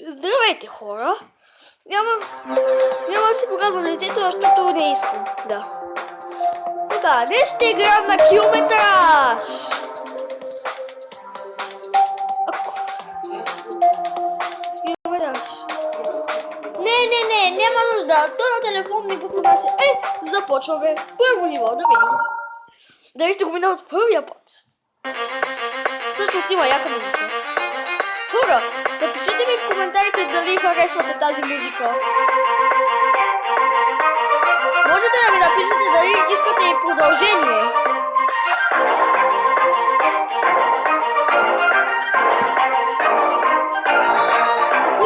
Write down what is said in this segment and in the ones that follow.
Здравейте, хора! Няма да си показвам лицето, защото не искам. Да. Така, днес ще играем на километраж! Километраж. Не, няма нужда. То на телефон не го понася. Започваме. Първо ниво, да видим. Дали ще го мина от първия път? Всъщност има яка музика. Хора, напишете ми в коментарите дали харесвате тази музика. Можете да ми напишете дали искате и продължение.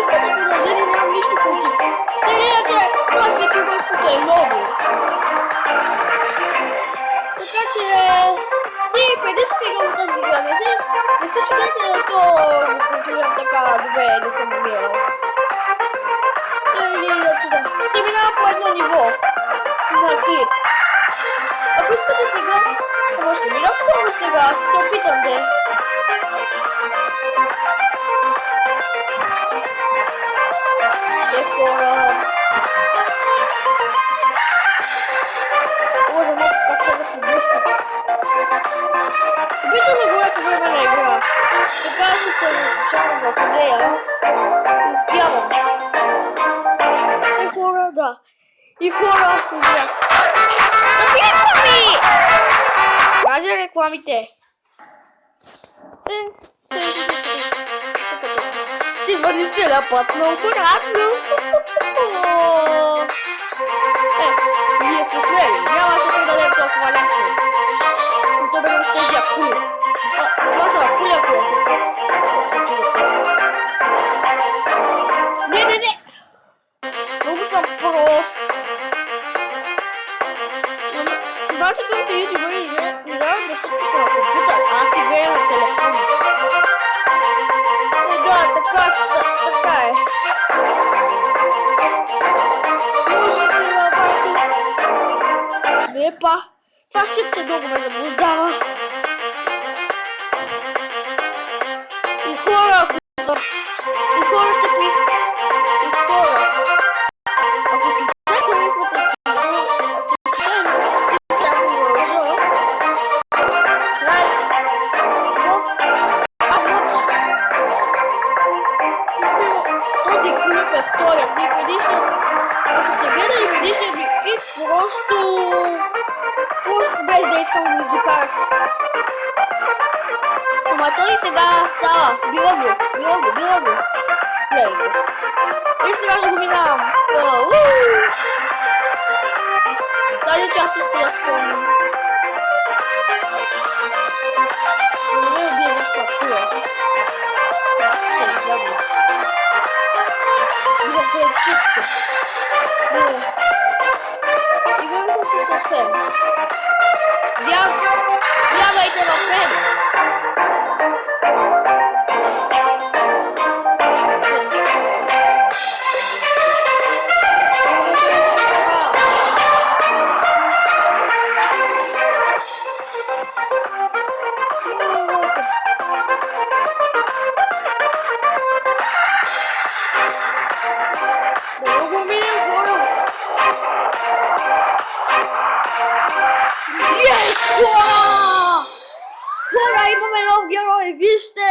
Искате продължение, нямам нищо против. Иначе, това си ютубърското е много. Така че, преди си фигал от тази игра, не се чудете да то го контролирам така добре, не съм намирал. Ще минава по едно ниво. На клип. Ако искате сега, ще мина второ сега, аз се опитам да е. Хора. Боже, малко как се да се блъска. Опитам да го е по време на игра. Така ще се изучавам в нея. И успявам. Хора, да. И хора, да. Какви реклами? Пази рекламите. Ти звъни целия път много акуратно. Ние сме смели. Няма да се предадем толкова лесно. Особено с тези акули. Това са акули, ако я се. Не. Много съм прост. Значи към тези ютубъри играят да се писа на компютър, а аз играя на телефон. Да, така е. Можете да бъдете. Не па, това шипче много ме заблуждава. И хора, ще при... И хора. Без да искам го издокарах. Ама той сега става. Била го. Гледайте. И сега ще го минавам. Тази част ще я спомням. Не ме убие някаква кула. Да се е чисто. Играме се съвсем. Вярвайте в мен! Много минем хора! Хора, имаме нов герой, вижте!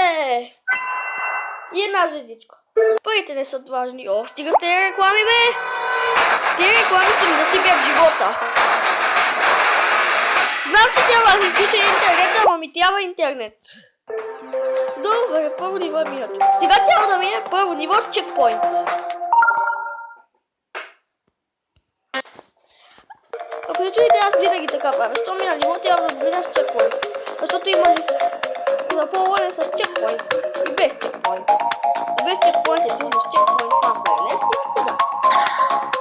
И една звездичка. Парите не са важни. Стига с тези реклами, бе! Тези реклами ще ми засипят живота. Знам, че трябва да изключа интернет, ама ми трябва интернет. Добре, първо ниво е минато. Сега трябва да мине първо ниво чекпоинт. Ако се чудите, аз винаги така правя. Що мина ниво, трябва да го мина с чекпоинт. Защото има запълване с чекпоинт и без чекпоинт. И без чекпоинт е трудно, с чекпоинт само е лесно. Да.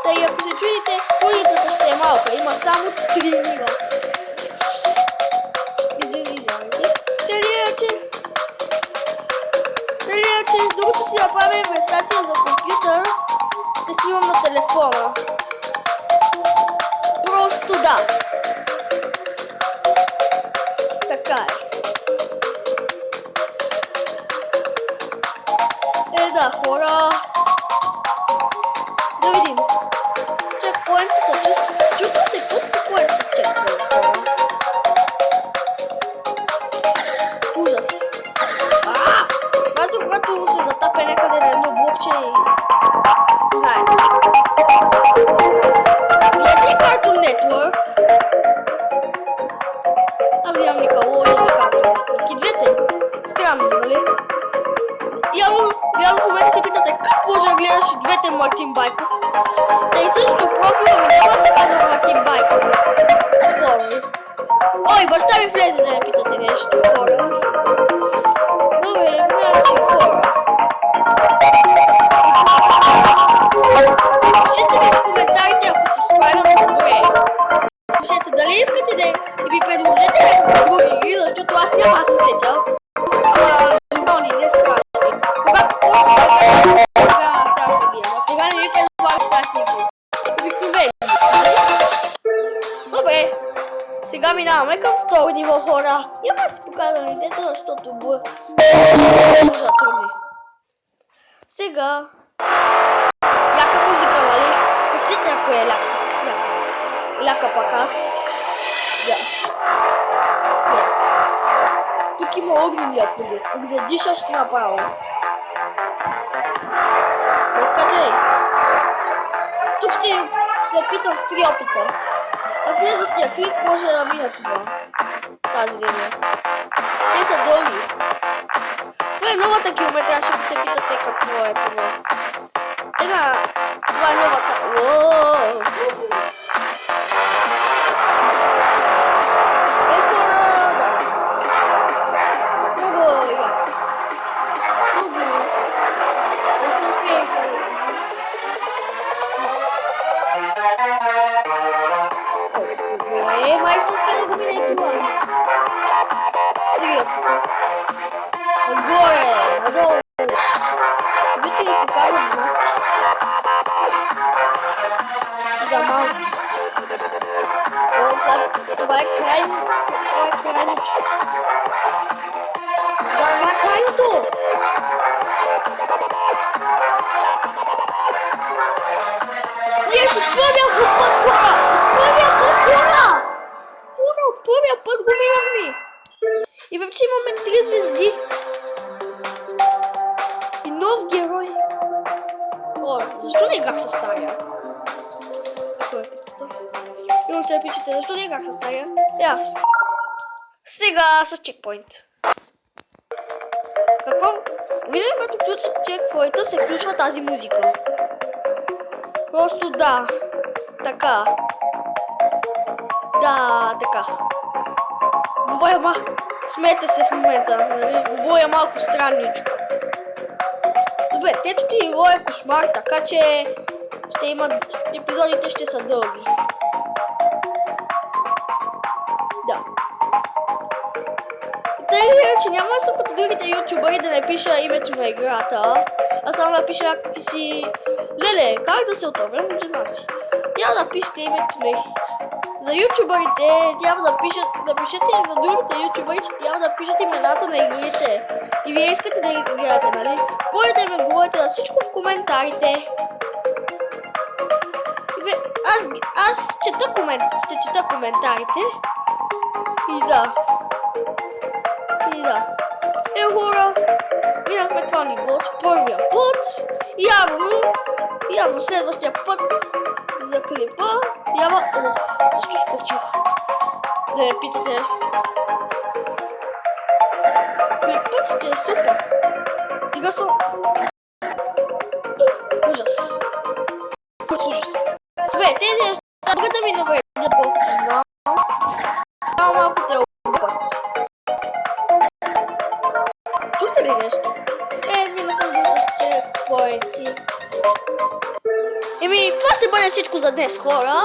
Тъй ако се чудите, улицата ще е малка. Има само 3 нива. Извинявайте. Дали иначе, докато си направим инвестиция за компютър, ще снимам на телефона. Просто да. Така е. да, хора. Да видим. Чекпоинти са чувствате по-спокойно са чекпоинти, хора. Ужас. Знаете, когато се затапя някъде на едно блокче и... Знаете. Гледайте Cartoon Network. Аз гледам Nickelodeon и Cartoon Network. И двете. Странно, нали? Явно в момента се питате как може да гледаш двете Мартин Байков. Да и същото профила ми няма се казва Мартин Байков. Скоро. Ой, баща ми влезе да ме питате нещо, хора. Добре, значи хора. Пишете ми в коментарите, ако се справям добре. Пишете дали искате да ви предложите някакви други игри, защото аз няма да се сетя. Нормални, не страшни. Когато почнете да страшни ги, но сега не ви предлагам страшни игри. Обикновени. Добре. Сега минаваме към второ ниво, хора. Няма да си показвам лицето, защото може да трудни. Сега... Ляка музика, нали? Пустите ако е ляка. Ляка пак аз. Да. Тук има огнени много. Огнедишащи направо. Разкажи. Тук ще се питам с 3 опита. А в следващия клип може да мина това. Тази линия. Те са дълги. Това е новата километра, ще се питате какво е това. Това е новата. Уооо! Това е крайно. Това е крайното. Ние ще първия път, хора! От първия път го минахме. И вече имаме 3 звезди. И нов герой. О, защо не играх с стария? Имам се пишете, защо не играх с стария? Аз. Сега с чекпоинт. Какво? Винаги като включи чекпоинта се включва тази музика. Просто да. Така. Да, така. Говоря малко. Смейте се в момента, нали? Говоря малко странничко. Добре, третото ниво е кошмар, така че ще има... епизодите ще са дълги. Да. Тъй че няма да съм като другите ютубъри да напиша името на играта, а само да напиша някакви си... Леле, как да се отървем от жена си? Трябва да пишете името на... За ютубърите трябва да напишете на другите ютубъри, че трябва да пишете имената на игрите. И вие искате да играте, нали? Можете да ми говорите за всичко в коментарите. Аз ще чета коментарите. И да. Хора, минахме това ниво от първия път. Явно следващия път за клипа трябва... защо скочих? Да ме питате. Клипът ще е супер. Стига съм... Ужас. Добре, тези неща могат да ми навредят колко знам. Само малко те обърпат. Чухте ли нещо? Минахам да с чекпоинти. Това ще бъде всичко за днес, хора.